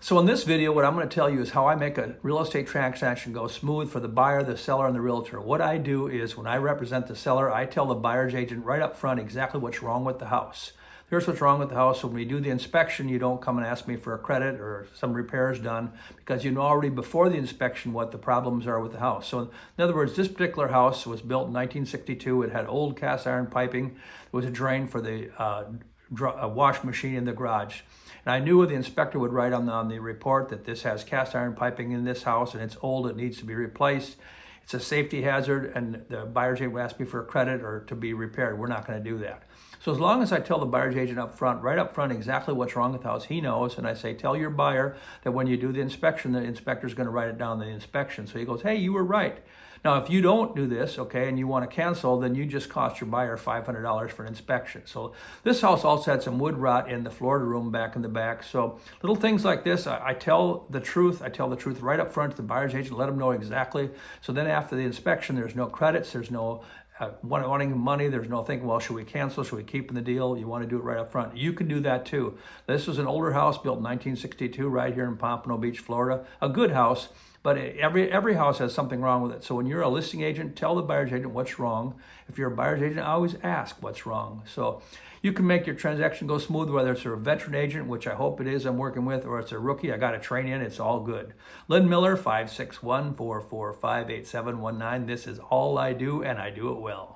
So in this video, what I'm going to tell you is how I make a real estate transaction go smooth for the buyer, the seller, and the realtor. What I do is when I represent the seller, I tell the buyer's agent right up front exactly what's wrong with the house. Here's what's wrong with the house. So when we do the inspection, you don't come and ask me for a credit or some repairs done because you know already before the inspection what the problems are with the house. So in other words, this particular house was built in 1962. It had old cast iron piping. There was a drain for the wash machine in the garage. And I knew the inspector would write on the report that this has cast iron piping in this house and it's old, it needs to be replaced. It's a safety hazard, and the buyer's agent would ask me for a credit or to be repaired. We're not going to do that. So as long as I tell the buyer's agent right up front, exactly what's wrong with the house, he knows, and I say, tell your buyer that when you do the inspection, the inspector's going to write it down in the inspection. So he goes, hey, you were right. Now, if you don't do this, okay, and you want to cancel, then you just cost your buyer $500 for an inspection. So this house also had some wood rot in the Florida room back in the back. So little things like this, I tell the truth. I tell the truth right up front to the buyer's agent, let them know exactly. So then after the inspection, there's no credits, there's no wanting money, there's no thinking, well, should we cancel, should we keep in the deal? You want to do it right up front. You can do that too. This was an older house built in 1962 right here in Pompano Beach, Florida. A good house, but every house has something wrong with it. So when you're a listing agent, tell the buyer's agent what's wrong. If you're a buyer's agent, always ask what's wrong. So you can make your transaction go smooth, whether it's a veteran agent, which I hope it is I'm working with, or it's a rookie I got to train in, it's all good. Lynn Miller, 561-445-8719. This is all I do, and I do it well.